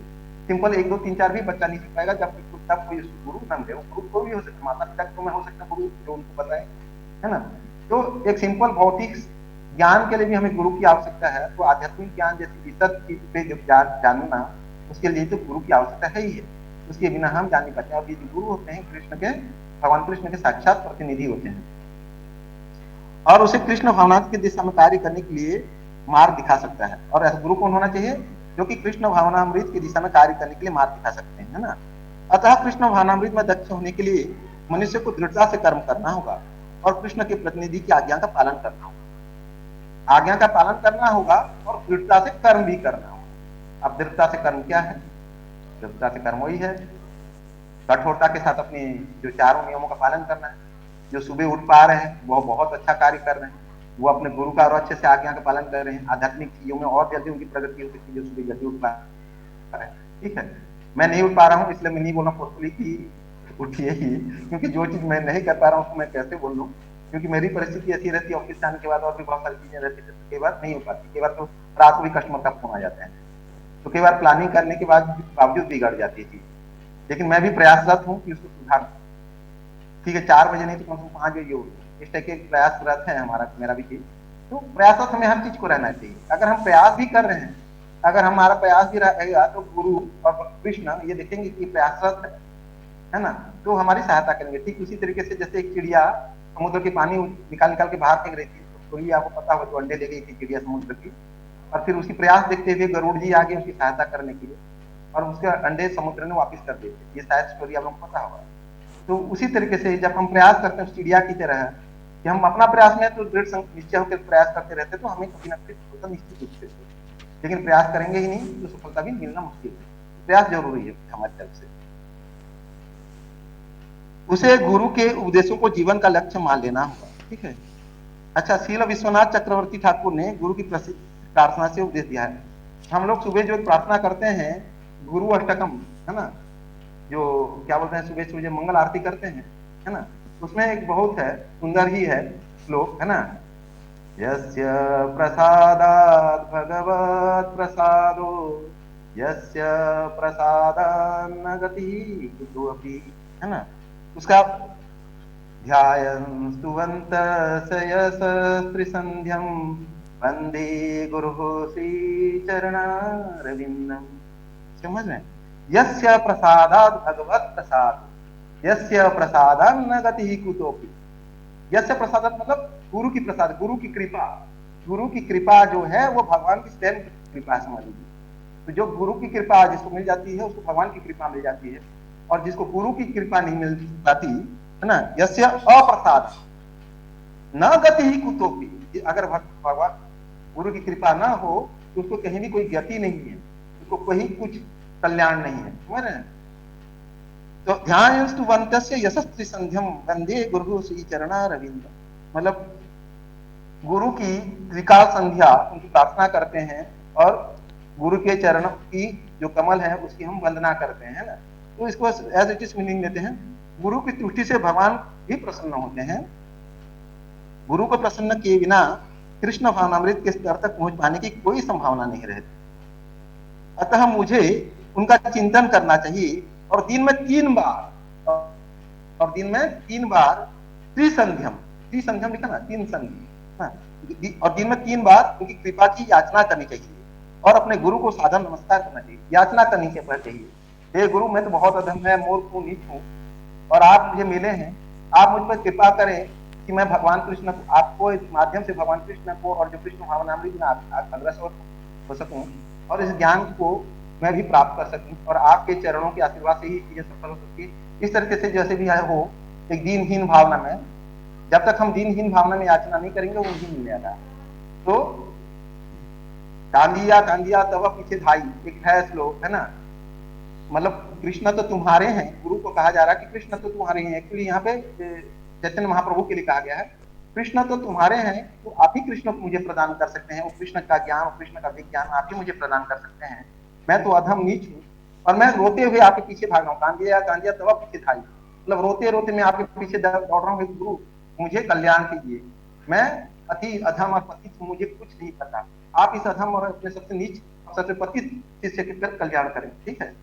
Speaker 2: सिंपल 1 2 3 4 भी बच्चा नहीं सीख पाएगा जब तक कोई गुरु न मिले। गुरु को भी हो सकता, माता पिता को में हो सकता गुरु जो उनको बताए, है ना। तो एक सिंपल भौतिक ज्ञान के लिए भी हमें गुरु की आवश्यकता है। तो आध्यात्मिक ज्ञान जैसे विशद चीज पे जानना, उसके लिए तो गुरु की आवश्यकता है ही है। उसके बिना हम जान नहीं पाते। और ये जो गुरु होते हैं कृष्ण के, भगवान कृष्ण के साक्षात प्रतिनिधि होते हैं और उसे कृष्ण भावना की दिशा में कार्य करने के लिए मार्ग दिखा सकता है। और ऐसा गुरु कौन होना चाहिए? जो कि कृष्ण भावनामृत की दिशा में कार्य करने के लिए मार्ग दिखा सकते हैं, है ना। अतः कृष्ण भावनामृत में दक्ष होने के लिए मनुष्य को दृढ़ता से कर्म करना होगा और कृष्ण के प्रतिनिधि की आज्ञा का पालन करना होगा। आज्ञा का पालन करना होगा और दृढ़ता से कर्म भी करना होगा। अब दृढ़ता से कर्म क्या है? दृढ़ता से कर्म वही है, कठोरता के साथ अपने जो चारों नियमों का पालन करना है। जो सुबह उठ पा रहे हैं वो बहुत अच्छा कार्य कर रहे हैं, वो अपने गुरु का और अच्छे से आज्ञा का पालन कर रहे हैं। आध्यात्मिक चीजों में और जल्दी उनकी प्रगति हो सकती है जो सुबह जल्दी उठ पा रहे हैं। ठीक है, मैं नहीं उठ पा रहा हूँ इसलिए मैं नहीं बोलना फोर्सफुली कि उठिए ही, क्योंकि जो चीज मैं नहीं कर पा रहा हूँ उसको मैं कैसे बोल लूँ, क्योंकि मेरी परिस्थिति ऐसी रहती है। ऑफिस जाने के बाद और भी बहुत सारी चीजें रहती है, कई बार नहीं हो पाती। कई बार तो रात को भी कस्टमर का फोन आ जाता है, तो कई बार प्लानिंग करने के बाद बावजूद बिगड़ जाती है चीज। लेकिन मैं भी प्रयासरत हूँ कि उसको सुधार। ठीक है, 4 बजे नहीं तो कम से कम 5 बजे हो, इस टाइप के प्रयासरत है हमारा, मेरा भी चीज। तो प्रयासरत हमें हर चीज को रहना चाहिए। अगर हम प्रयास भी कर रहे हैं, अगर हमारा प्रयास भी रहेगा तो गुरु और कृष्ण ये देखेंगे कि प्रयासरत है ना, तो हमारी सहायता करेंगे। ठीक उसी तरीके से जैसे एक चिड़िया समुद्र के पानी निकाल निकाल के बाहर फेंक रही थी, तो कोई आपको पता होगा जो अंडे दे गई थी चिड़िया समुद्र की, और फिर उसी प्रयास देखते हुए गरुड़ जी आगे उसकी सहायता करने के लिए, और उसके अंडे समुद्र ने वापस कर दिए। ये शायद स्टोरी आप लोगों को पता होगा। तो उसी तरीके से जब हम प्रयास करते हैं चिड़िया की तरह कि हम अपना प्रयास में तो दृढ़ निश्चय होकर प्रयास करते रहते, तो हमें कभी ना कभी सफलता निश्चित रूप से, लेकिन प्रयास करेंगे ही नहीं तो सफलता भी मिलना मुश्किल है। प्रयास जरूरी है हमारी तरफ से। उसे गुरु के उपदेशों को जीवन का लक्ष्य मान लेना होगा। ठीक है, अच्छा, श्रील विश्वनाथ चक्रवर्ती ठाकुर ने गुरु की प्रसिद्ध प्रार्थना से उपदेश दिया है। हम लोग सुबह जो प्रार्थना करते हैं गुरु अष्टकम, है ना, जो क्या बोलते हैं, सुबह सुबह मंगल आरती करते हैं, है ना, उसमें एक बहुत है सुंदर ही है श्लोक, है ना, यस्य प्रसादात् भगवत् प्रसादो यस्य प्रसादान्न गतिः कुतोऽपि, है ना। उसका ध्यायन् स्तुवन्तः वंदे गुरुः श्रीचरणारविन्दम्। समझ रहे हैं? यस्य प्रसादात् भगवत् प्रसाद यस्य प्रसादान्न गतिः कुतोऽपि। यस्य प्रसादात् मतलब गुरु की प्रसाद, गुरु की कृपा। गुरु की कृपा जो है वो भगवान की स्वयं कृपा समझ लीजिए। तो जो गुरु की कृपा जिसको मिल जाती है उसको भगवान की कृपा मिल जाती है, और जिसको गुरु की कृपा नहीं मिल पाती, है ना, यस्य अप्रसाद न गति ही कुतोपि, अगर भगवान गुरु की कृपा ना हो तो उसको कहीं भी कोई गति नहीं है, उसको कहीं कुछ कल्याण नहीं है, समझ रहे हैं। तो ध्यान वंतस्य यशस्वी संध्यम वंदे गुरु श्री चरणा रविंद्र, मतलब गुरु की त्रिकाल संध्या उनकी प्रार्थना करते हैं और गुरु के चरणों की जो कमल है उसकी हम वंदना करते हैं ना। तो इसको एज इट इज मीनिंग देते हैं, गुरु की तुष्टि से भगवान भी प्रसन्न होते हैं। गुरु को प्रसन्न किए बिना कृष्ण भावनामृत के स्तर तक पहुंच पाने की कोई संभावना नहीं रहती। अतः मुझे उनका चिंतन करना चाहिए और दिन में 3 बार, और दिन में 3 बार त्रिसंध्यम, त्रिसंध्यम लिखा ना, 3 संधि, और दिन में 3 बार उनकी कृपा की याचना करनी चाहिए और अपने गुरु को साधन नमस्कार करना चाहिए। याचना करनी चाहिए, हे गुरु मैं तो बहुत अधम है, मूर्ख हूँ, नीच हूँ और आप मुझे मिले हैं, आप मुझ पर कृपा करें कि मैं भगवान कृष्ण को, आपको इस माध्यम से भगवान कृष्ण को और जो कृष्ण भावनामृत में अग्रसर हो सकूं और इस ज्ञान को मैं भी प्राप्त कर सकूं और आपके चरणों के आशीर्वाद से ही चीजें सफल हो सकती। इस तरीके से जैसे भी है हो, एक दीनहीन भावना में, जब तक हम दीनहीन भावना में याचना नहीं करेंगे वो नहीं मिलेगा। तो कांदिया कांदिया तब पीछे धाई, एक है श्लोक है ना, मतलब कृष्ण तो तुम्हारे हैं, गुरु को कहा जा रहा है कि कृष्ण तो तुम्हारे हैं। एक्चुअली यहाँ पे चैतन्य महाप्रभु के लिए कहा गया है, कृष्ण तो तुम्हारे हैं तो आप ही कृष्ण को मुझे प्रदान कर सकते हैं, वो कृष्ण का ज्ञान और कृष्ण का विज्ञान आप ही मुझे प्रदान कर सकते हैं। मैं तो अधम नीच हूँ और मैं रोते हुए आपके पीछे भाग रहा हूँ, कांदिया कांदिया तब पीछे धाई, मतलब रोते रोते मैं आपके पीछे दौड़ रहा हूँ, गुरु मुझे कल्याण कीजिए, मैं अति अधम और पतित हूँ, मुझे कुछ नहीं पता, आप इस अधम और अपने सबसे नीच और सबसे पतित शिष्य के कल्याण करें, ठीक है।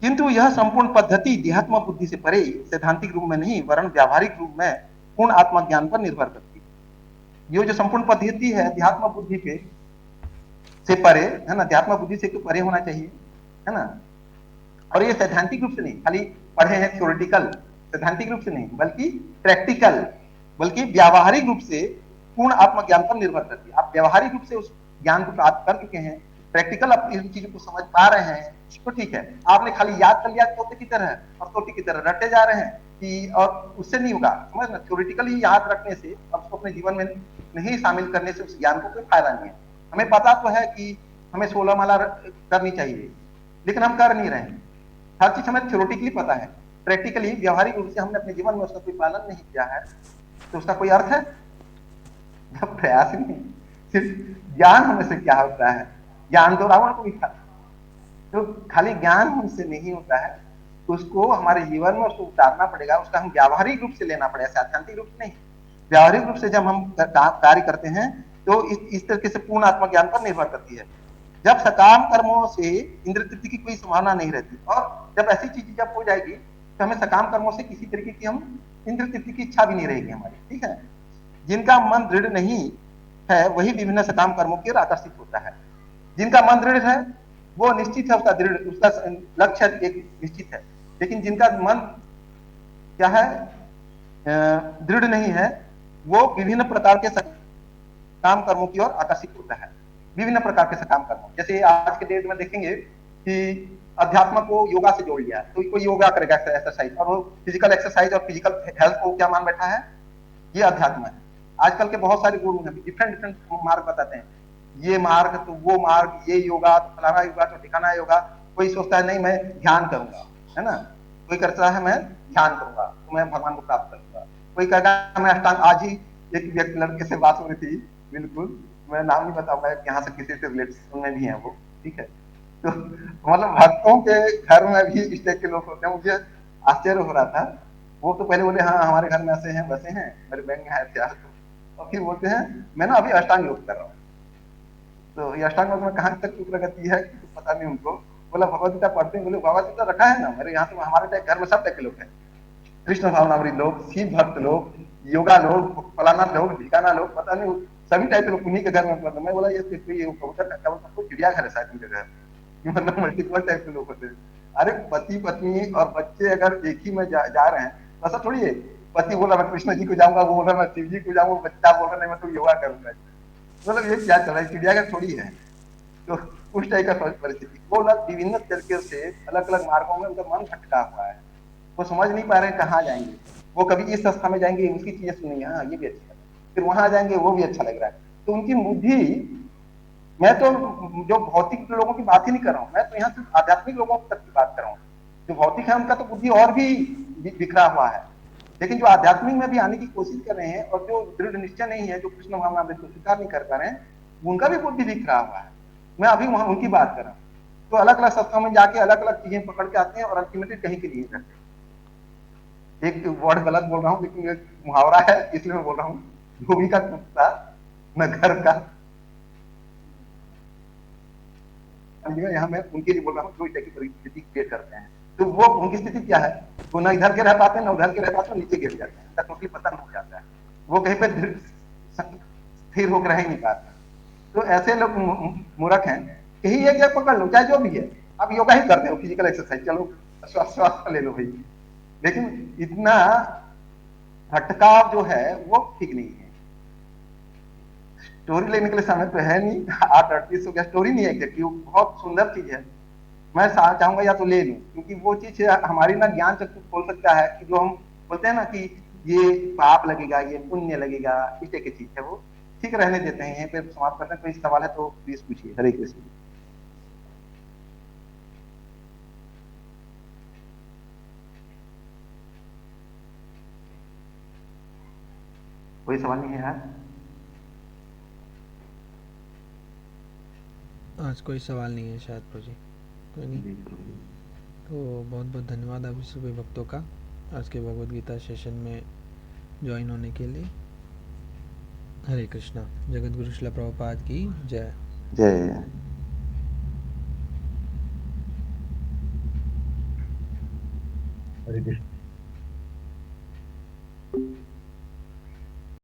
Speaker 2: किंतु यह संपूर्ण पद्धति देहात्म बुद्धि से परे, सैद्धांतिक रूप में नहीं वरन व्यावहारिक रूप में पूर्ण आत्मा ज्ञान पर निर्भर करती है। ये जो संपूर्ण पद्धति है देहात्म बुद्धि के से परे है ना, देहात्म बुद्धि से तो परे होना चाहिए है ना। और ये सैद्धांतिक रूप से नहीं खाली पढ़े हैं थ्योरेटिकल, सैद्धांतिक रूप से नहीं बल्कि प्रैक्टिकल, बल्कि व्यावहारिक रूप से पूर्ण आत्मज्ञान पर निर्भर करती है। आप व्यावहारिक रूप से उस ज्ञान को प्राप्त कर चुके हैं, प्रैक्टिकल अपनी इन चीजों को समझ पा रहे हैं तो ठीक है। आपने खाली याद कर लिया तोते की तरह और तोते की तरह रटे जा रहे हैं कि, और उससे नहीं होगा, समझ ना। थ्योरेटिकली याद रखने से और उसको अपने जीवन में नहीं शामिल करने से उस ज्ञान को कोई फायदा नहीं है। हमें पता तो है कि हमें 16 माला करनी चाहिए लेकिन हम कर नहीं रहे हैं। हर चीज हमें थ्योरेटिकली पता है, प्रैक्टिकली व्यावहारिक रूप से हमने अपने जीवन में उसका कोई पालन नहीं किया है तो उसका कोई अर्थ है? जब प्रयास नहीं, सिर्फ ज्ञान होने से क्या होता है? ज्ञान तो रावण को भी था, तो खाली ज्ञान हमसे नहीं होता है, उसको हमारे जीवन में उसको उतारना पड़ेगा, उसका हम व्यावहारिक रूप से लेना पड़ेगा, सैद्धांतिक रूप से नहीं। व्यावहारिक रूप से जब हम कार्य करते हैं तो इस तरीके से पूर्ण आत्मज्ञान पर निर्भर करती है। जब सकाम कर्मों से इंद्र तृप्ति की कोई संभावना नहीं रहती, और जब ऐसी चीज जब हो जाएगी तो हमें सकाम कर्मों से किसी तरीके की हम इंद्र तृप्ति की इच्छा भी नहीं रहेगी हमारी, ठीक है। जिनका मन दृढ़ नहीं है वही विभिन्न सकाम कर्मों की ओर आकर्षित होता है। जिनका मन दृढ़ है वो निश्चित है, उसका दृढ़, उसका लक्ष्य एक निश्चित है। लेकिन जिनका मन क्या है, दृढ़ नहीं है, वो विभिन्न प्रकार के सकाम कर्मों की ओर आकर्षित होता है। विभिन्न प्रकार के सकाम कर्म, जैसे आज के डेट में देखेंगे कि अध्यात्म को योगा से जोड़ लिया, तो कोई योगा करेगा एक्सरसाइज, और वो फिजिकल एक्सरसाइज और फिजिकल हेल्थ को क्या मान बैठा है, ये अध्यात्म है। आजकल के बहुत सारे गुरु हैं, डिफरेंट डिफरेंट मार्ग बताते हैं, ये मार्ग तो वो मार्ग, ये योगा तो फलाना योगा तो ठिकाना योगा। कोई सोचता है नहीं मैं ध्यान करूंगा, है ना, कोई करता है मैं ध्यान करूंगा तो मैं भगवान को प्राप्त करूंगा। कोई कहेगा मैं अष्टांग, आज ही एक व्यक्ति लड़के से बात हो रही थी, बिल्कुल मैं नाम नहीं बताऊंगा, यहाँ से किसी से रिलेशन में भी है वो, ठीक है। तो मतलब भक्तों के घर में भी इस टाइप के लोग होते हैं। मुझे आश्चर्य हो रहा था, वो तो पहले बोले हाँ हमारे घर में ऐसे हैं वैसे हैं, मेरे बैंक में आए थे, और फिर बोलते हैं मैं ना अभी अष्टांग योग कर रहा हूँ। तो ये अष्टांग योग में कहाँ तक प्रगति है तो पता नहीं उनको। बोला भगवत गीता पढ़ते हैं, बोले भगवत गीता रखा है ना मेरे यहाँ, तो हमारे घर में सब टाइप के लोग हैं, कृष्ण भावनामृत लोग, शिव भक्त लोग, योगा लोग, फलाना लोग, ढिकाना लोग, पता नहीं सभी टाइप के लोग उन्हीं के घर में। मतलब मैं बोला ये कबूतर का सबको चिड़ियाघर है शायद उनके घर, मतलब मल्टीपल टाइप के लोग होते हैं। अरे पति पत्नी और बच्चे अगर एक ही में जा रहे हैं तो ऐसा थोड़ी है, पति बोला मैं कृष्ण जी को जाऊंगा, वो बोला मैं शिव जी को जाऊंगा, बच्चा बोल रहा मैं तो योगा करूंगा, मतलब ये क्या चल रहा है, चिड़ियाघर थोड़ी है। तो उस टाइप का परिस्थिति, वो लोग विभिन्न तरीके से अलग अलग मार्गों में उनका मन भटका हुआ है, वो समझ नहीं पा रहे हैं कहाँ जाएंगे। वो कभी इस संस्था में जाएंगे, उसकी चीजें सुनेंगे, हाँ ये भी अच्छी है, फिर वहां आ जाएंगे वो भी अच्छा लग रहा है। तो उनकी बुद्धि, मैं तो जो भौतिक लोगों की बात ही नहीं कर रहा हूँ, मैं तो यहाँ सिर्फ आध्यात्मिक लोगों तक की बात कर रहा हूँ। जो भौतिक है उनका तो बुद्धि और भी बिखरा हुआ है, लेकिन जो आध्यात्मिक में भी आने की कोशिश कर रहे हैं और जो दृढ़ निश्चय नहीं है, जो कृष्ण भगवान को स्वीकार नहीं कर पा रहे हैं, उनका भी बुद्धि बिखरा हुआ है। मैं अभी वहां उनकी बात कर रहा हूँ। तो अलग अलग सत्संग में जाके अलग अलग चीजें पकड़ के आते हैं और अल्टीमेटली कहीं के लिए रहते हैं। एक वर्ड गलत बोल रहा हूँ, लेकिन एक मुहावरा है इसलिए मैं बोल रहा हूँ, धोबी का कुत्ता न घर का। यहाँ मैं उनके लिए बोल रहा हूँ जो इस तरह की परिस्थिति क्रिएट करते हैं। तो वो उनकी स्थिति क्या है, वो ना इधर के रह पाते हैं, ना उधर के रह पाते हैं, नीचे गिर जाते हैं, टोटली पतन हो जाता है। वो कहीं पे स्थिर होकर रह ही नहीं पाते। तो ऐसे लोग मूर्ख हैं। यही एक जगह पकड़ लो, चाहे जो भी है, आप योगा ही करते हो, फिजिकल एक्सरसाइज, चलो श्वास ले लो भाई, लेकिन इतना भटकाव जो है वो ठीक नहीं है। स्टोरी लेने के लिए समय तो है नहीं, 8-38 हो गया, स्टोरी नहीं है एग्जैक्टली, बहुत सुंदर चीज है। मैं चाहूंगा या तो ले लूं, क्योंकि वो चीज हमारी ना ज्ञान चक्षु खोल सकता है कि जो हम बोलते हैं ना कि ये पाप लगेगा, ये पुण्य लगेगा, इस तरह की चीज है वो। ठीक, रहने देते हैं, यहीं पे समाप्त करते हैं। कोई सवाल है तो प्लीज पूछिए। हरे कृष्ण। कोई सवाल नहीं है यार?
Speaker 4: आज कोई सवाल नहीं है शायद प्रभु जी, कोई नहीं। तो बहुत बहुत धन्यवाद आप सभी भक्तों का आज के भगवद गीता सेशन में ज्वाइन होने के लिए। हरे कृष्णा। जगत गुरु श्रील प्रभुपाद की जय।
Speaker 2: जय।
Speaker 1: हरे कृष्ण।